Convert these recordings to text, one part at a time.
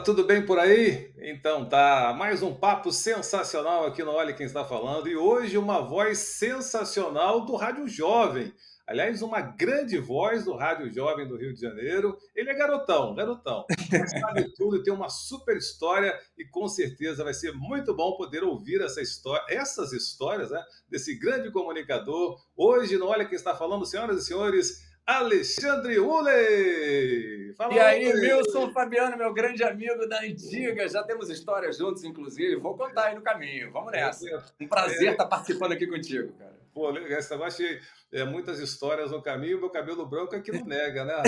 tudo bem por aí? Então tá, mais um papo sensacional aqui no Olha Quem Está Falando e hoje uma voz sensacional do Rádio Jovem. Aliás, uma grande voz do Rádio Jovem do Rio de Janeiro. Ele é garotão, garotão, mas sabe tudo e tem uma super história e com certeza vai ser muito bom poder ouvir essas histórias, né, desse grande comunicador. Hoje no Olha Quem Está Falando, senhoras e senhores, Alexandre Uley! E Fala, aí, Uley! Wilson Fabiano, meu grande amigo da antiga, já temos histórias juntos, inclusive, vou contar aí no caminho, vamos nessa. Um prazer estar participando aqui contigo, cara. Pô, legal, esse negócio de muitas histórias no caminho, meu cabelo branco é que não nega, né?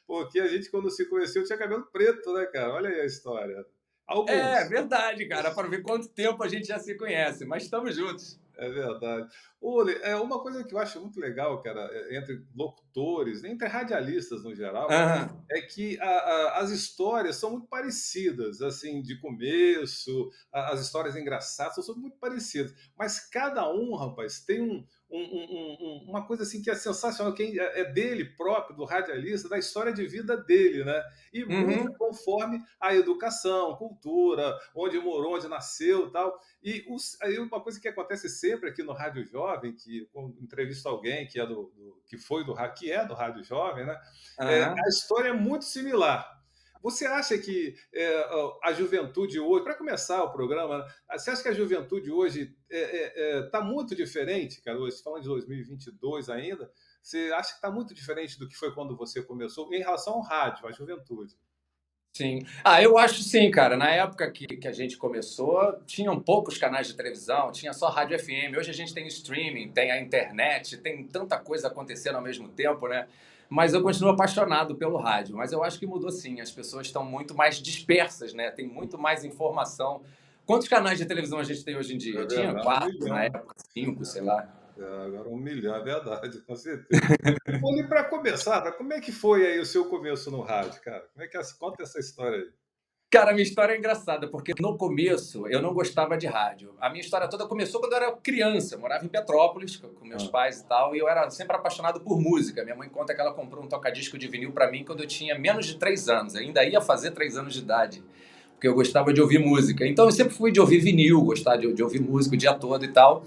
Porque a gente, quando se conheceu, tinha cabelo preto, né, cara? Olha aí a história. É Alguns. verdade, cara, para ver quanto tempo a gente já se conhece, mas estamos juntos. É verdade. Uli, é uma coisa que eu acho muito legal, cara, entre locutores, entre radialistas no geral, Aham. é que as histórias são muito parecidas, assim, de começo, as histórias engraçadas são muito parecidas, mas cada um, rapaz, tem uma coisa assim que é sensacional, que é dele próprio, do radialista, da história de vida dele, né? E muda Uhum. conforme a educação, cultura, onde morou, onde nasceu e tal. Aí uma coisa que acontece sempre aqui no Rádio Jovem, que quando entrevisto alguém que que é do Rádio Jovem, né? A Aham. história é muito similar. Você acha que a juventude hoje, para começar o programa, né, você acha que a juventude hoje está muito diferente, cara? Hoje, falando de 2022 ainda, você acha que está muito diferente do que foi quando você começou em relação ao rádio, à juventude? Sim. Ah, eu acho sim, cara. Na época que a gente começou, tinham poucos canais de televisão, tinha só rádio FM. Hoje a gente tem streaming, tem a internet, tem tanta coisa acontecendo ao mesmo tempo, né? Mas eu continuo apaixonado pelo rádio. Mas eu acho que mudou sim. As pessoas estão muito mais dispersas, né? Tem muito mais informação. Quantos canais de televisão a gente tem hoje em É dia? Tinha verdade, um quatro, na milhão. época, cinco, sei lá. Agora 1 milhão, é verdade, com certeza. E para começar, como é que foi aí o seu começo no rádio, cara? Como é que conta essa história aí? Cara, a minha história é engraçada, porque no começo eu não gostava de rádio. A minha história toda começou quando eu era criança. Eu morava em Petrópolis com meus Ah, pais e tal, e eu era sempre apaixonado por música. Minha mãe conta que ela comprou um toca-disco de vinil pra mim quando eu tinha menos de 3 anos. Eu ainda ia fazer 3 anos de idade, porque eu gostava de ouvir música. Então eu sempre fui de ouvir vinil, gostar de ouvir música o dia todo e tal.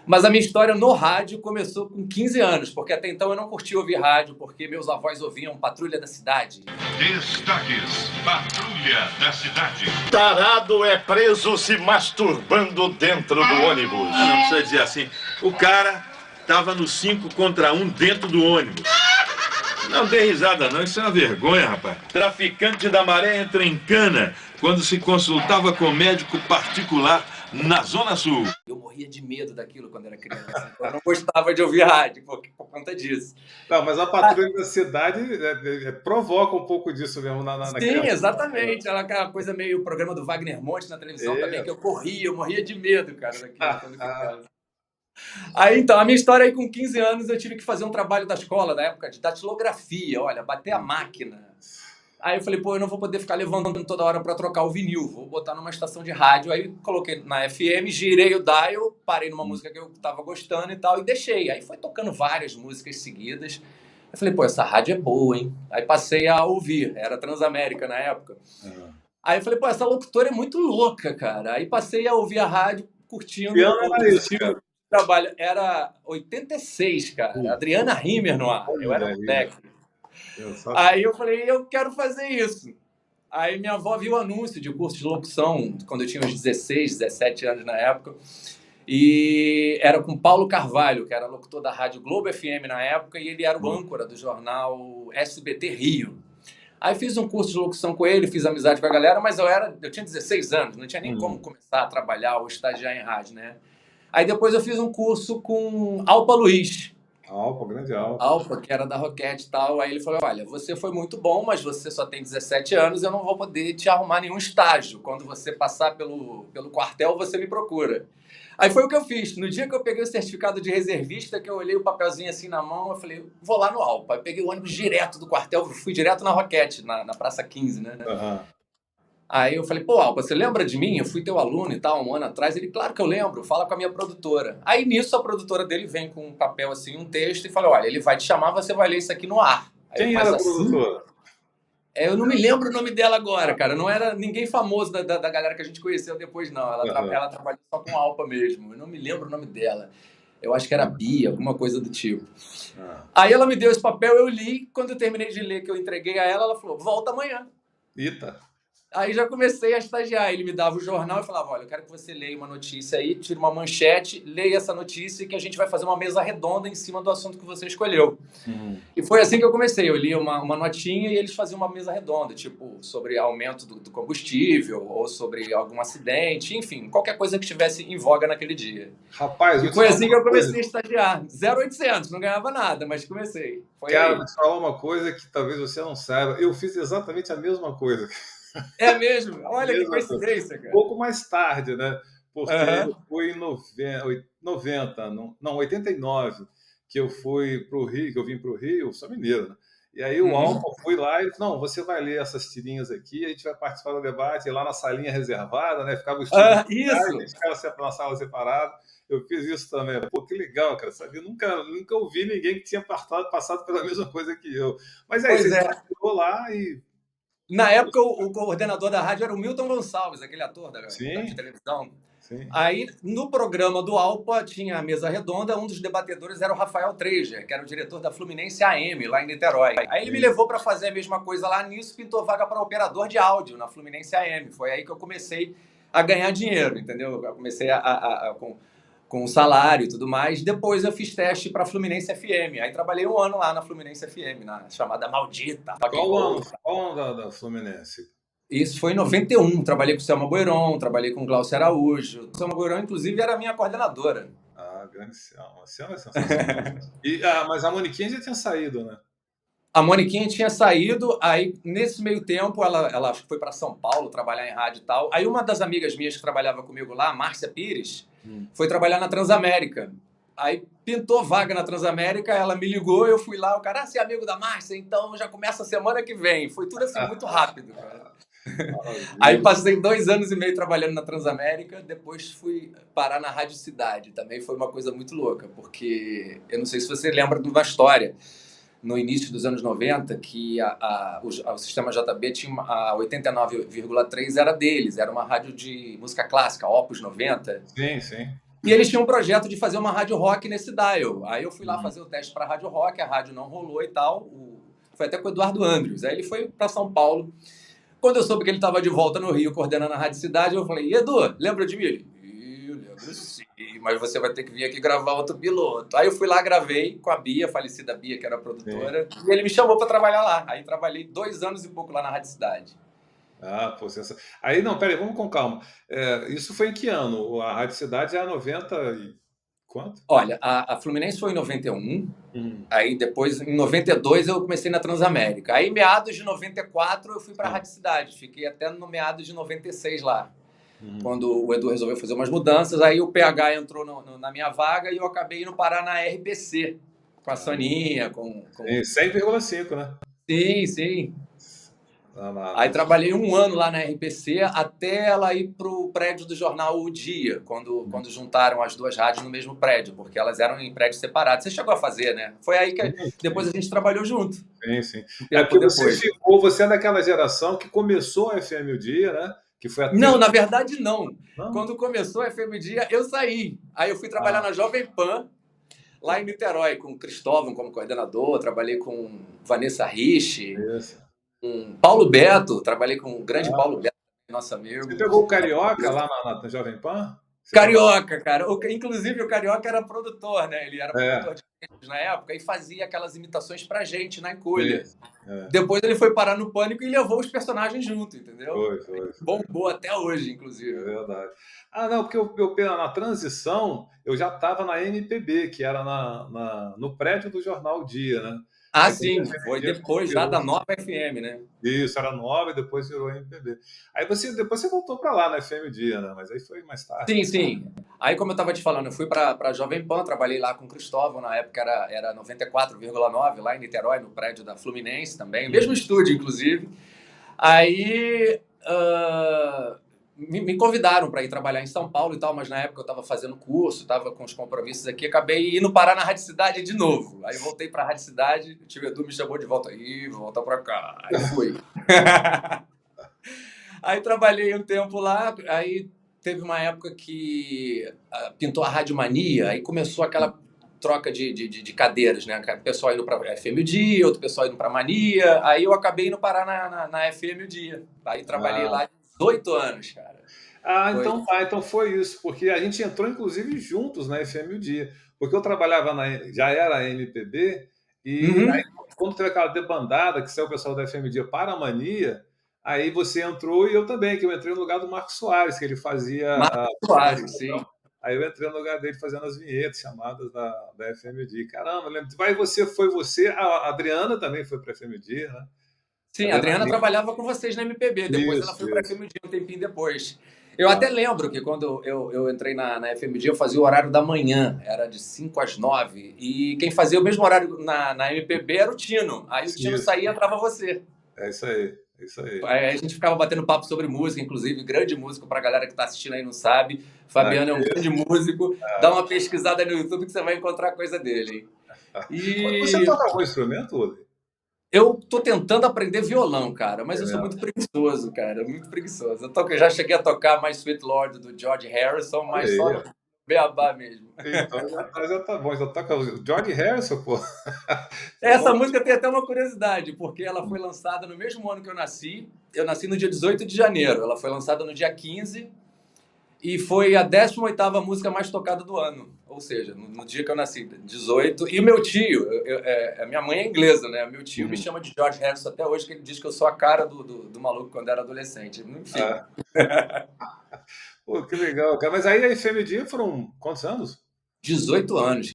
Mas a minha história no rádio começou com 15 anos, porque até então eu não curtia ouvir rádio, porque meus avós ouviam Patrulha da Cidade. Destaques: Patrulha da Cidade. Tarado é preso se masturbando dentro do ônibus. Não precisa dizer assim. O cara tava no 5 contra 1 dentro do ônibus. Não dê risada não, isso é uma vergonha, rapaz. Traficante da maré entra em cana quando se consultava com médico particular na Zona Sul. Eu morria de medo daquilo quando era criança. Então eu não gostava de ouvir rádio por conta disso. não, mas a patrulha da cidade provoca um pouco disso mesmo na Sim, criança. exatamente. Era aquela coisa meio programa do Wagner Monte na televisão também, que É. eu corria, eu morria de medo, cara, daquilo quando criança. Aí então, a minha história aí com 15 anos, eu tive que fazer um trabalho da escola, da época de datilografia, olha, bater a máquina. Aí eu falei, pô, eu não vou poder ficar levantando toda hora para trocar o vinil, vou botar numa estação de rádio. Aí coloquei na FM, girei o dial, parei numa música que eu tava gostando e tal, e deixei. Aí foi tocando várias músicas seguidas. Eu falei, pô, essa rádio é boa, hein? Aí passei a ouvir, era Transamérica na época. Aí eu falei, pô, essa locutora é muito louca, cara. Aí passei a ouvir a rádio, Que curtindo ano o era isso, estilo cara? de trabalho. Era 86, cara. Adriana Rimmer no ar. Eu era Olha aí. moleque. Sensacional. Aí eu falei, eu quero fazer isso. Aí minha avó viu o anúncio de curso de locução, quando eu tinha uns 16, 17 anos na época. E era com Paulo Carvalho, que era locutor da Rádio Globo FM na época, e ele era o âncora do jornal SBT Rio. Aí fiz um curso de locução com ele, fiz amizade com a galera, mas eu tinha 16 anos, não tinha nem como começar a trabalhar ou estagiar em rádio, né? Aí depois eu fiz um curso com Alpa Luiz, Alpa, grande Alpa. Alpa, que era da Roquette e tal. Aí ele falou, olha, você foi muito bom, mas você só tem 17 anos, eu não vou poder te arrumar nenhum estágio. Quando você passar pelo quartel, você me procura. Aí foi o que eu fiz. No dia que eu peguei o certificado de reservista, que eu olhei o papelzinho assim na mão, eu falei, vou lá no Alpa. Aí peguei o ônibus direto do quartel, fui direto na Roquette, na Praça 15, né? Aham. Aí eu falei, pô, Alpa, você lembra de mim? Eu fui teu aluno e tal, um ano atrás. Ele, claro que eu lembro, fala com a minha produtora. Aí nisso a produtora dele vem com um papel assim, um texto, e fala, olha, ele vai te chamar, você vai ler isso aqui no ar. Aí eu, Quem mas era a assim? produtora? Eu não me lembro o nome dela agora, cara. Não era ninguém famoso da galera que a gente conheceu depois, não. Ela trabalhou só com Alpa mesmo. Eu não me lembro o nome dela. Eu acho que era Bia, alguma coisa do tipo. Aí ela me deu esse papel, eu li. Quando eu terminei de ler, que eu entreguei a ela, ela falou, volta amanhã. Eita. Aí já comecei a estagiar. Ele me dava o jornal e falava, olha, eu quero que você leia uma notícia aí, tire uma manchete, leia essa notícia que a gente vai fazer uma mesa redonda em cima do assunto que você escolheu. E foi assim que eu comecei. Eu lia uma notinha e eles faziam uma mesa redonda, tipo, sobre aumento do combustível ou sobre algum acidente, enfim, qualquer coisa que estivesse em voga naquele dia. Rapaz, e foi assim que eu comecei a estagiar. 0,800, não ganhava nada, mas comecei. Cara, vou te falar uma coisa que talvez você não saiba. Eu fiz exatamente a mesma coisa. É mesmo? Olha que coincidência, cara. Um pouco mais tarde, né? Porque foi em 89, que eu fui para o Rio, que eu vim para o Rio, sou mineiro, né? E aí o Alpa foi lá e disse, não, você vai ler essas tirinhas aqui, a gente vai participar do debate, e lá na salinha reservada, né? Ficava o estúdio, a gente ficava na sala separada. Eu fiz isso também. Pô, que legal, cara, sabe? Eu nunca ouvi ninguém que tinha passado pela mesma coisa que eu. Mas aí, você chegou lá e... Na época, o coordenador da rádio era o Milton Gonçalves, aquele ator da televisão. Sim. Aí, no programa do Alpa, tinha a mesa redonda, um dos debatedores era o Rafael Treger, que era o diretor da Fluminense AM, lá em Niterói. Aí ele me levou para fazer a mesma coisa lá, nisso pintou vaga para operador de áudio na Fluminense AM. Foi aí que eu comecei a ganhar dinheiro, entendeu? Eu comecei com o salário e tudo mais. Depois eu fiz teste para a Fluminense FM. Aí trabalhei um ano lá na Fluminense FM, na chamada Maldita. Qual ano da Fluminense? Isso foi em 91. Trabalhei com o Selma Boiron, trabalhei com o Glaucio Araújo. O Selma Boiron, inclusive, era a minha coordenadora. Grande Selma. Selma é sensacional. Mas a Moniquinha já tinha saído, né? A Moniquinha tinha saído, aí nesse meio tempo ela foi para São Paulo trabalhar em rádio e tal. Aí uma das amigas minhas que trabalhava comigo lá, Márcia Pires, foi trabalhar na Transamérica. Aí pintou vaga na Transamérica, ela me ligou, eu fui lá, o cara, você é amigo da Márcia, então já começa a semana que vem. Foi tudo assim, muito rápido, cara. Aí passei 2 anos e meio trabalhando na Transamérica, depois fui parar na Rádio Cidade. Também foi uma coisa muito louca, porque eu não sei se você lembra de uma história, no início dos anos 90, que o sistema JB tinha a 89,3 era deles, era uma rádio de música clássica, Opus 90. Sim. E eles tinham um projeto de fazer uma rádio rock nesse dial. Aí eu fui lá fazer o teste para a rádio rock, a rádio não rolou e tal. Foi até com o Eduardo Andrews. Aí ele foi para São Paulo. Quando eu soube que ele estava de volta no Rio, coordenando a Rádio Cidade, eu falei, Edu, lembra de mim? Ele, eu lembro sim, mas você vai ter que vir aqui gravar outro piloto. Aí eu fui lá, gravei com a Bia, a falecida Bia, que era a produtora, e ele me chamou para trabalhar lá. Aí trabalhei 2 anos e pouco lá na Rádio Cidade. Pô, aí, não, peraí, vamos com calma. Isso foi em que ano? A Rádio Cidade é 90 e... Quanto? Olha, a Fluminense foi em 91, aí depois, em 92, eu comecei na Transamérica. Aí, em meados de 94, eu fui para a Rádio Cidade. Fiquei até no meados de 96 lá, quando o Edu resolveu fazer umas mudanças. Aí o PH entrou na minha vaga e eu acabei indo parar na RBC, com a Soninha, com... 100,5, né? Sim. Aí trabalhei 1 ano lá na RPC até ela ir para o prédio do jornal O Dia, quando juntaram as 2 rádios no mesmo prédio, porque elas eram em prédios separados. Você chegou a fazer, né? Foi aí que depois a gente trabalhou junto. Sim. Porque você é daquela geração que começou a FM O Dia, né? Que foi Não, na verdade não. Quando começou a FM O Dia, eu saí. Aí eu fui trabalhar na Jovem Pan, lá em Niterói, com o Cristóvão como coordenador, trabalhei com Vanessa Rich. Com Paulo Beto, trabalhei com o grande Paulo Beto, nosso amigo. Você pegou o Carioca lá na Jovem Pan? Carioca, cara. Inclusive, o Carioca era produtor, né? Ele era produtor de vídeos na época e fazia aquelas imitações pra gente na encolha. Depois ele foi parar no Pânico e levou os personagens junto, entendeu? Foi. Bombou até hoje, inclusive. É verdade. Não, porque na transição eu já estava na MPB, que era no prédio do jornal O Dia, né? Sim, foi depois já da Nova FM, né? Isso, era Nova e depois virou MPB. Aí depois você voltou para lá na FM Dia, né? Mas aí foi mais tarde. Sim. Aí, como eu estava te falando, eu fui para a Jovem Pan, trabalhei lá com o Cristóvão, na época era 94,9, lá em Niterói, no prédio da Fluminense também, mesmo estúdio, inclusive. Aí me convidaram para ir trabalhar em São Paulo e tal, mas na época eu estava fazendo curso, estava com os compromissos aqui, acabei indo parar na Rádio Cidade de novo. Aí voltei para a Rádio Cidade, o tio Edu me chamou de volta. Ih, vou voltar para cá. Aí fui. Aí trabalhei um tempo lá, aí teve uma época que pintou a Rádio Mania, aí começou aquela troca de cadeiras, né? O pessoal indo para FM o Dia, outro pessoal indo para Mania, aí eu acabei indo parar na FM o Dia. Aí trabalhei lá 18 anos, cara. Então foi isso, porque a gente entrou inclusive juntos na FM o Dia, porque eu trabalhava já era MPB, e aí, quando teve aquela debandada que saiu o pessoal da FM o Dia para a Mania, aí você entrou e eu também, que eu entrei no lugar do Marcos Soares, que ele fazia... Marcos Soares, sim. Aí eu entrei no lugar dele fazendo as vinhetas chamadas da FMD. Caramba, lembro. Aí você, a Adriana também foi para a FMD, né? Sim, a Adriana trabalhava com vocês na MPB, depois ela foi para a FMD um tempinho depois. Eu até lembro que quando eu entrei na FMD, eu fazia o horário da manhã, era de 5 às 9, e quem fazia o mesmo horário na MPB era o Tino. Aí o Tino saía e entrava você. É isso aí. Isso aí. Aí a gente ficava batendo papo sobre música, inclusive, grande músico pra galera que tá assistindo aí não sabe. Fabiano é um grande músico. Dá uma pesquisada no YouTube que você vai encontrar coisa dele. E... Você toca algum instrumento, Uli? Eu tô tentando aprender violão, cara, mas eu sou muito preguiçoso, cara. Muito preguiçoso. Eu já cheguei a tocar mais Sweet Lord do George Harrison, mas só beabá mesmo. Então já tá bom. Já toca o George Harrison, pô. Essa música tem até uma curiosidade, porque ela foi lançada no mesmo ano que eu nasci. Eu nasci no dia 18 de janeiro. Ela foi lançada no dia 15 e foi a 18ª música mais tocada do ano. Ou seja, no dia que eu nasci, 18. E o meu tio, a minha mãe é inglesa, né? Meu tio me chama de George Harrison até hoje, que ele diz que eu sou a cara do maluco quando era adolescente. Enfim. Pô, que legal, cara. Mas aí a FMD foram quantos anos? 18 anos.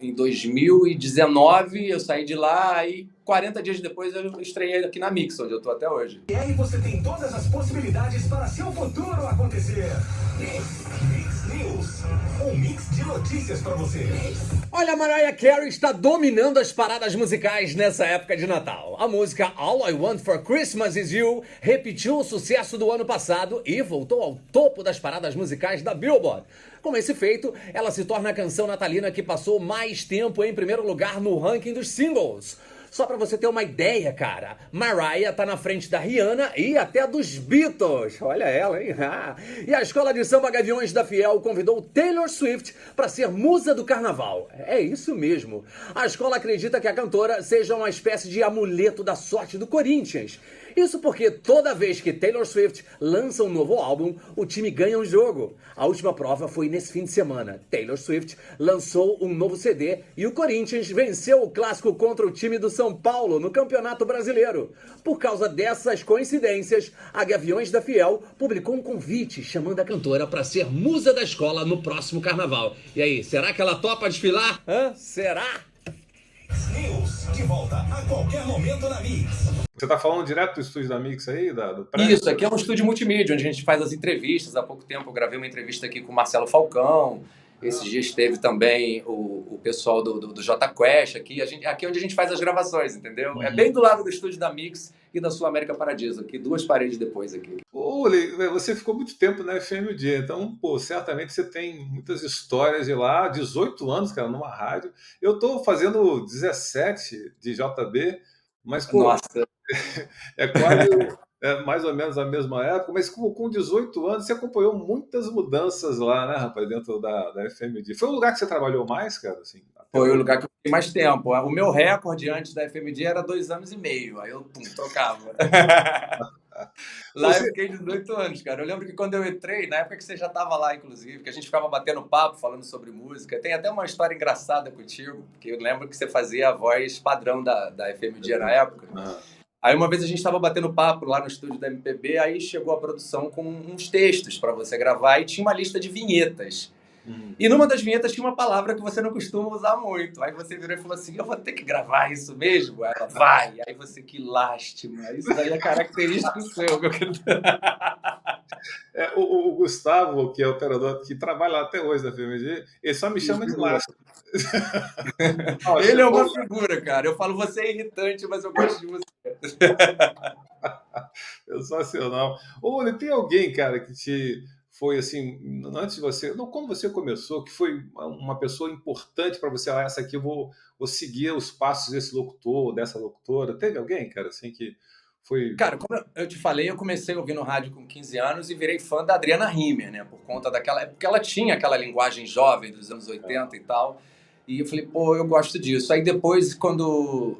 Em 2019, eu saí de lá e 40 dias depois eu estreiei aqui na Mix, onde eu tô até hoje. E aí você tem todas as possibilidades para seu futuro acontecer. Mix News, um mix de notícias para você. Olha, Mariah Carey está dominando as paradas musicais nessa época de Natal. A música All I Want for Christmas Is You repetiu o sucesso do ano passado e voltou ao topo das paradas musicais da Billboard. Com esse feito, ela se torna a canção natalina que passou mais tempo em primeiro lugar no ranking dos singles. Só pra você ter uma ideia, cara, Mariah tá na frente da Rihanna e até dos Beatles. Olha ela, hein? E a Escola de Samba Gaviões da Fiel convidou Taylor Swift para ser musa do carnaval. É isso mesmo. A escola acredita que a cantora seja uma espécie de amuleto da sorte do Corinthians. Isso porque toda vez que Taylor Swift lança um novo álbum, o time ganha um jogo. A última prova foi nesse fim de semana. Taylor Swift lançou um novo CD e o Corinthians venceu o clássico contra o time do São Paulo no Campeonato Brasileiro. Por causa dessas coincidências, a Gaviões da Fiel publicou um convite chamando a cantora para ser musa da escola no próximo carnaval. E aí, será que ela topa desfilar? Será? News, de volta a qualquer momento na Mix. Você tá falando direto do estúdio da Mix aí? Do prédio? Isso, aqui é um estúdio multimídia, onde a gente faz as entrevistas. Há pouco tempo eu gravei uma entrevista aqui com o Marcelo Falcão. Esses dias teve também o pessoal do J Quest aqui. Aqui é onde a gente faz as gravações, entendeu? É bem do lado do estúdio da Mix e da Sul América Paradiso, aqui 2 paredes depois aqui. Ô, você ficou muito tempo na FM o Dia, então, pô, certamente você tem muitas histórias de lá, 18 anos, cara, numa rádio. Eu tô fazendo 17 de JB, mas, pô, nossa, é quase mais ou menos a mesma época, mas com 18 anos você acompanhou muitas mudanças lá, né, rapaz, dentro da FMD. Foi o lugar que você trabalhou mais, cara? Assim, foi o lugar que eu fiquei mais tempo. O meu recorde antes da FMD era 2 anos e meio, aí eu trocava. Lá eu fiquei 18 anos, cara. Eu lembro que quando eu entrei, na época que você já estava lá, inclusive, que a gente ficava batendo papo, falando sobre música. Tem até uma história engraçada contigo, porque eu lembro que você fazia a voz padrão da FMD na época. Aí uma vez a gente estava batendo papo lá no estúdio da MPB, aí chegou a produção com uns textos para você gravar e tinha uma lista de vinhetas. E numa das vinhetas tinha uma palavra que você não costuma usar muito. Aí você virou e falou assim, eu vou ter que gravar isso mesmo? Aí ela, vai. Aí você, que lástima. Isso daí é característico seu, meu querido. O Gustavo, que é o operador que trabalha lá até hoje na FMG, ele só me chama de lástima. Ele é uma figura, cara. Eu falo, você é irritante, mas eu gosto de você. Sensacional. Olha, tem alguém, cara, que te foi assim, antes de você, não, quando você começou, que foi uma pessoa importante para você, essa aqui eu vou seguir os passos desse locutor, dessa locutora. Teve alguém, cara, assim, que foi... Cara, como eu te falei, eu comecei ouvindo rádio com 15 anos e virei fã da Adriana Rimmer, né? Por conta daquela... Porque ela tinha aquela linguagem jovem dos anos 80 e tal. E eu falei, pô, eu gosto disso. Aí depois, quando...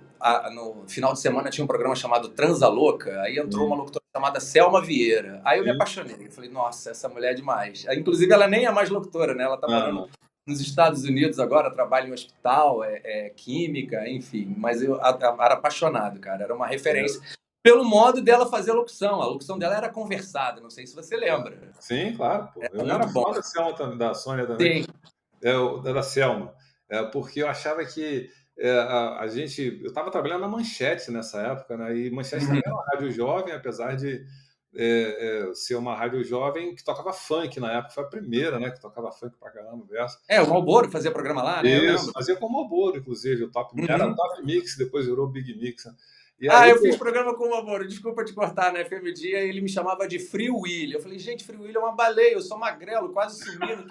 no final de semana tinha um programa chamado Transa Louca, aí entrou uma locutora chamada Selma Vieira. Aí eu me apaixonei. Eu falei, nossa, essa mulher é demais. Aí, inclusive, ela nem é mais locutora, né? Ela tá morando nos Estados Unidos agora, trabalha em hospital, é química, enfim. Mas eu era apaixonado, cara. Era uma referência. Pelo modo dela fazer a locução dela era conversada, não sei se você lembra. Sim, claro, pô. Eu era bom. Da Selma, da Sônia também. Sim. Da Selma. Porque eu achava que a gente... Eu estava trabalhando na Manchete nessa época, né? E Manchete também era uma rádio jovem, apesar de ser uma rádio jovem que tocava funk na época. Foi a primeira, né? Que tocava funk pra caramba, verso. O Malboro fazia programa lá, né? Isso, fazia com o Malboro, inclusive. O top, era o Top Mix, depois virou o Big Mix. Né? Eu fiz programa com o Malboro, desculpa te cortar, né? FM Dia, ele me chamava de Free Willy. Eu falei, gente, Free Willy é uma baleia, eu sou magrelo, quase sumindo.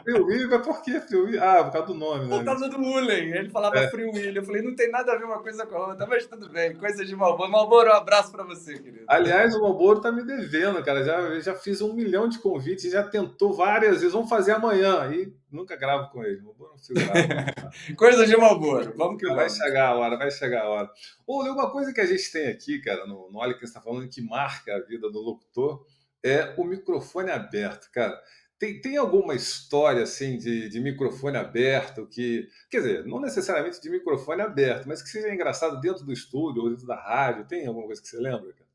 Free Willy, mas por que Free Willy? Ah, por causa do nome, né? Por causa do Woolen, ele falava Free Willy. Eu falei, não tem nada a ver uma coisa com a outra, mas tudo bem, coisa de Malboro. Malboro, um abraço pra você, querido. Aliás, o Malboro tá me devendo, cara. Já fiz 1 milhão de convites, já tentou várias vezes. Vamos fazer amanhã. E nunca gravo com ele. Malboro não se grava. Coisa de Malboro. Vamos que vai chegar a hora, vai chegar a hora. Uma coisa que a gente tem aqui, cara, no Olha Quem Está Falando, que marca a vida do locutor, é o microfone aberto, cara. Tem alguma história assim de microfone aberto que, quer dizer, não necessariamente de microfone aberto, mas que seja engraçado dentro do estúdio ou dentro da rádio? Tem alguma coisa que você lembra, cara?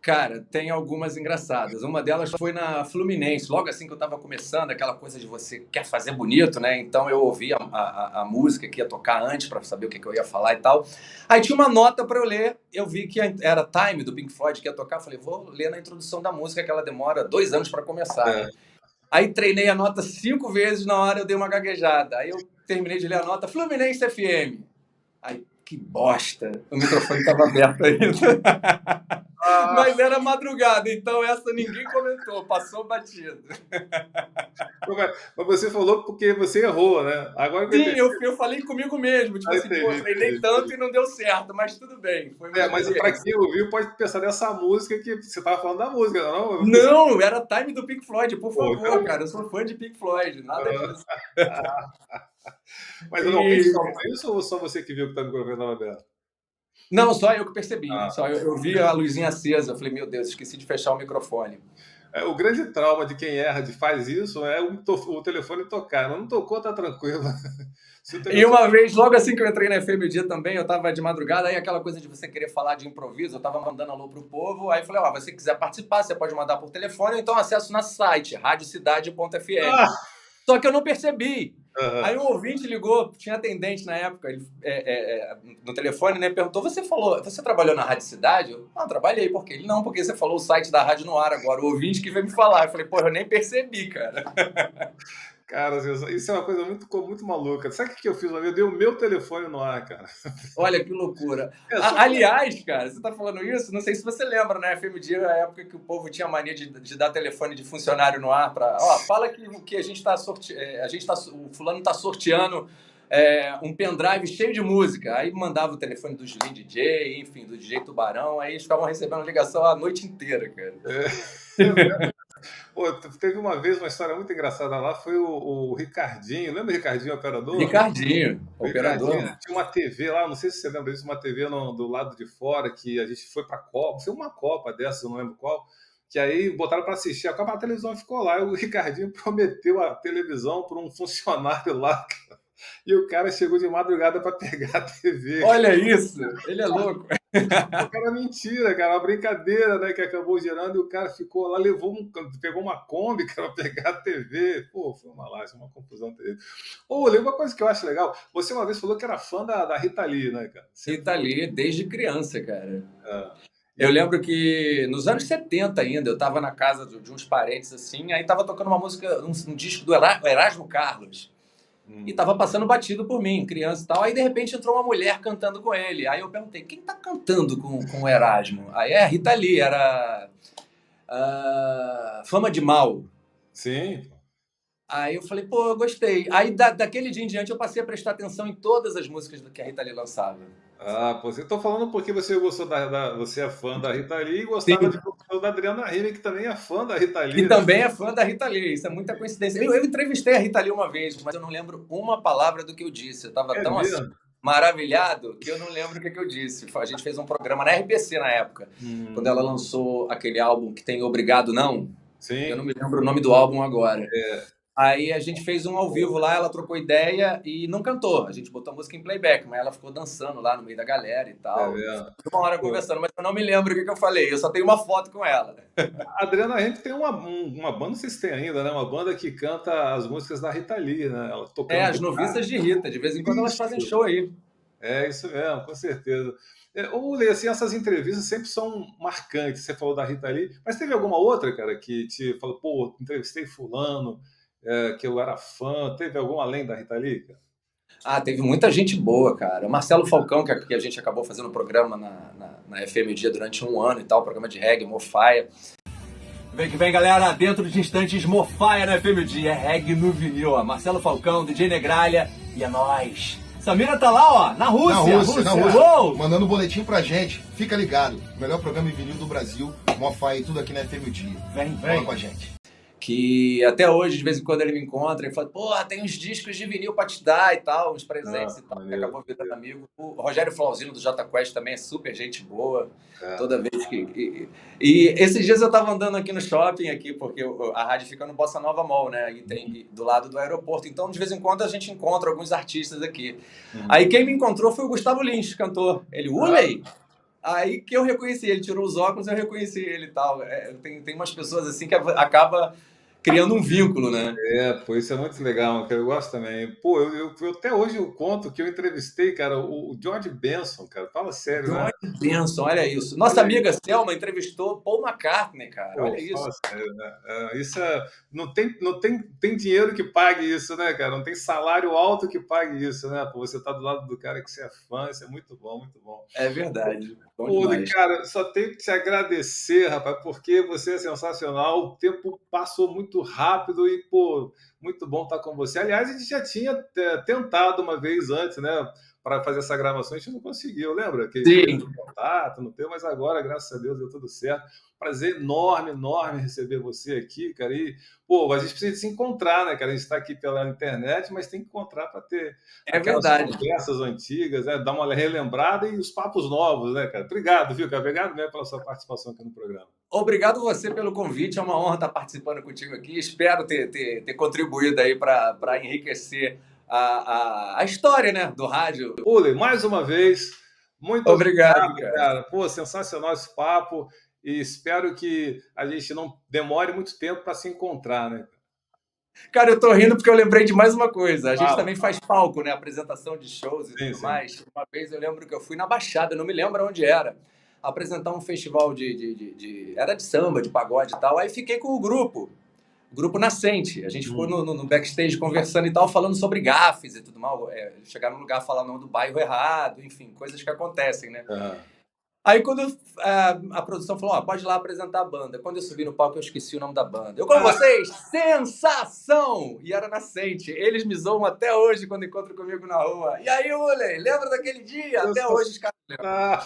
Cara, tem algumas engraçadas. Uma delas foi na Fluminense, logo assim que eu estava começando, aquela coisa de você quer fazer bonito, né? Então eu ouvi a música que ia tocar antes para saber o que eu ia falar e tal. Aí tinha uma nota para eu ler, eu vi que era Time do Pink Floyd que ia tocar, falei, vou ler na introdução da música que ela demora 2 anos para começar. Né? Aí treinei a nota 5 vezes, na hora eu dei uma gaguejada. Aí eu terminei de ler a nota Fluminense FM. Aí, que bosta, o microfone estava aberto ainda. Mas era madrugada, então essa ninguém comentou, passou batido. Mas você falou porque você errou, né? Agora sim, eu falei comigo mesmo, tipo assim, pô, treinei tanto e não deu certo, mas tudo bem. Foi mas para quem ouviu pode pensar nessa música que você estava falando da música, não? Não, era Time do Pink Floyd, por favor, cara, eu sou fã de Pink Floyd, nada disso. Mas normalmente só isso ou só você que viu que o microfone estava aberto? Não, só eu que percebi. Só eu vi a luzinha acesa. Eu falei, meu Deus, esqueci de fechar o microfone. O grande trauma de quem erra, de faz isso, é o telefone tocar. Não tocou, tá tranquilo. Telefone... E uma vez, logo assim que eu entrei na FM Dia também, eu tava de madrugada, aí aquela coisa de você querer falar de improviso, eu tava mandando alô pro povo, aí eu falei, se você quiser participar, você pode mandar por telefone, ou então acesso no site, radiocidade.fm. Só que eu não percebi. Aí um ouvinte ligou, tinha atendente na época, ele, no telefone, né, perguntou, você trabalhou na Rádio Cidade? Eu, não, trabalhei, por quê? Ele, não, porque você falou o site da rádio no ar agora, o ouvinte que veio me falar. Eu falei, eu nem percebi, cara. Cara, isso é uma coisa muito maluca. Sabe o que eu fiz? Eu dei o meu telefone no ar, cara. Olha que loucura. Aliás, cara, você tá falando isso? Não sei se você lembra, né? FM Dia é a época que o povo tinha mania de dar telefone de funcionário no ar para, fala que a gente tá o fulano tá sorteando um pendrive cheio de música. Aí mandava o telefone do Julinho DJ, enfim, do DJ Tubarão, aí eles ficavam recebendo ligação a noite inteira, cara. Pô, teve uma vez uma história muito engraçada lá, foi o Ricardinho, lembra o Ricardinho, operador? Ricardinho, operador. Ricardinho, tinha uma TV lá, não sei se você lembra disso, uma TV do lado de fora, que a gente foi pra Copa, foi uma Copa dessa, eu não lembro qual, que aí botaram para assistir a Copa, a televisão ficou lá, e o Ricardinho prometeu a televisão para um funcionário lá, e o cara chegou de madrugada para pegar a TV. Olha isso, ele é louco. O cara, mentira, cara, uma brincadeira, né, que acabou gerando e o cara ficou lá, pegou uma Kombi, cara, pra pegar a TV. Pô, foi uma lástima, uma confusão terrível. Ô, lembra uma coisa que eu acho legal? Você uma vez falou que era fã da Rita Lee, né, cara? Rita Lee, desde criança, cara. Ah, Eu lembro que nos anos 70 ainda, eu tava na casa de uns parentes assim, aí tava tocando uma música, um disco do Erasmo Carlos. E tava passando batido por mim, criança e tal. Aí, de repente, entrou uma mulher cantando com ele. Aí eu perguntei, quem tá cantando com o Erasmo? Aí é a Rita Lee, era Fama de Mal. sim. Aí eu falei, pô, eu gostei. Aí, daquele dia em diante, eu passei a prestar atenção em todas as músicas que a Rita Lee lançava. Ah, pô, eu tô falando porque você gostou você é fã da Rita Lee e gostava de produção da Adriana Rime, que também é fã da Rita Lee, E né? também é fã da Rita Lee, isso é muita coincidência. Eu entrevistei a Rita Lee uma vez, mas eu não lembro uma palavra do que eu disse. Eu estava tão assim, maravilhado que eu não lembro o que eu disse. A gente fez um programa na RPC na época, quando ela lançou aquele álbum que tem Obrigado Não. Sim. Eu não me lembro o nome do álbum agora. Aí a gente fez um ao vivo lá, ela trocou ideia e não cantou. A gente botou a música em playback, mas ela ficou dançando lá no meio da galera e tal. Uma hora conversando, mas eu não me lembro o que eu falei. Eu só tenho uma foto com ela. A Adriana Rime tem uma banda, não sei se tem ainda, né? Uma banda que canta as músicas da Rita Lee, né? Ela tocando as noviças de Rita. De vez em quando elas fazem show aí. É, isso mesmo, com certeza. Lê, assim, essas entrevistas sempre são marcantes. Você falou da Rita Lee, mas teve alguma outra, cara, que te falou, pô, entrevistei fulano, que eu era fã. Teve algum além da Rita Lee, cara? Ah, teve muita gente boa, cara. O Marcelo Falcão, que a gente acabou fazendo um programa na FM Dia durante um ano e tal, programa de reggae, Mofaia. Vem que vem, galera, dentro de instantes, Mofaia na FM Dia, é reggae no vinil, ó. Marcelo Falcão, DJ Negralha, e é nóis. Samira tá lá, ó, na Rússia. Na Rússia. Mandando um boletim pra gente. Fica ligado. Melhor programa em vinil do Brasil. Mofaia e tudo aqui na FM Dia. Vem. Fala com a gente. Que até hoje, de vez em quando, ele me encontra e fala, pô, tem uns discos de vinil pra te dar e tal, uns presentes e tal. Que acabou virando amigo. O Rogério Flauzino do Jota Quest também é super gente boa. Toda vez que... E esses dias eu tava andando aqui no shopping, aqui, porque a rádio fica no Bossa Nova Mall, né? E tem do lado do aeroporto. Então, de vez em quando, a gente encontra alguns artistas aqui. Aí quem me encontrou foi o Gustavo Lins, cantor. Ele, Uley! Aí que eu reconheci, ele tirou os óculos, eu reconheci ele e tal. Tem umas pessoas assim que acaba criando um vínculo, né? Pô, isso é muito legal, cara. Eu gosto também. Pô, eu até hoje eu conto que eu entrevistei, cara, o George Benson, cara. Fala sério, né? George Benson, olha isso. Nossa amiga Selma entrevistou Paul McCartney, cara. Olha isso. Fala sério, né? Isso não tem dinheiro que pague isso, né, cara? Não tem salário alto que pague isso, né? Pô, você tá do lado do cara que você é fã, isso é muito bom, muito bom. É verdade. Pô, cara, só tenho que te agradecer, rapaz, porque você é sensacional. O tempo passou muito rápido e, pô, muito bom estar com você. Aliás, a gente já tinha tentado uma vez antes, né, para fazer essa gravação, a gente não conseguiu, lembra? Que Sim. Contato, não teve, mas agora, graças a Deus, deu tudo certo. Prazer enorme, enorme receber você aqui, cara. E, pô, a gente precisa se encontrar, né, cara? A gente está aqui pela internet, mas tem que encontrar para ter conversas antigas, né? Dar uma relembrada e os papos novos, né, cara? Obrigado, viu, cara? Obrigado mesmo pela sua participação aqui no programa. Obrigado você pelo convite, é uma honra estar participando contigo aqui. Espero ter contribuído aí para enriquecer a história, né, do rádio. Uley, mais uma vez, muito obrigado, cara. Pô, sensacional esse papo e espero que a gente não demore muito tempo para se encontrar, né? Cara, eu tô rindo porque eu lembrei de mais uma coisa. A gente também faz palco, né, apresentação de shows e tudo mais. Uma vez eu lembro que eu fui na Baixada, não me lembro onde era, apresentar um festival era de samba, de pagode e tal. Aí fiquei com o grupo Nascente. A gente ficou no backstage conversando e tal, falando sobre gafes e tudo mal. Chegar num lugar, falar o nome do bairro errado, enfim, coisas que acontecem, né? Aí quando a produção falou, pode ir lá apresentar a banda. Quando eu subi no palco, eu esqueci o nome da banda. Eu com vocês, Sensação! E era Nascente. Eles me zoam até hoje quando encontram comigo na rua. E aí, Uley, lembra daquele dia? Até hoje os caras lembram.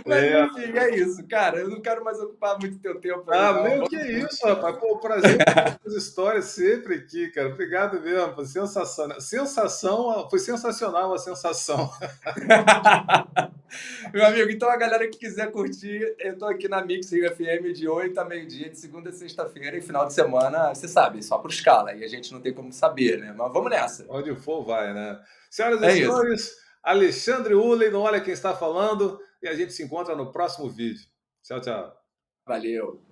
Mas enfim, é isso, cara. Eu não quero mais ocupar muito teu tempo. Meu, que isso, rapaz. Pô, prazer ter as histórias sempre aqui, cara. Obrigado mesmo. Foi sensação. Foi sensacional a sensação. Meu amigo, então a galera que quiser curtir, eu tô aqui na Mix Rio FM de 8 a meio-dia, de segunda a sexta-feira, e final de semana, você sabe, só pro escala. E a gente não tem como saber, né? Mas vamos nessa. Onde for, vai, né? Senhoras e senhores, Alexandre Ullen, no Olha Quem Está Falando, e a gente se encontra no próximo vídeo. Tchau, tchau. Valeu.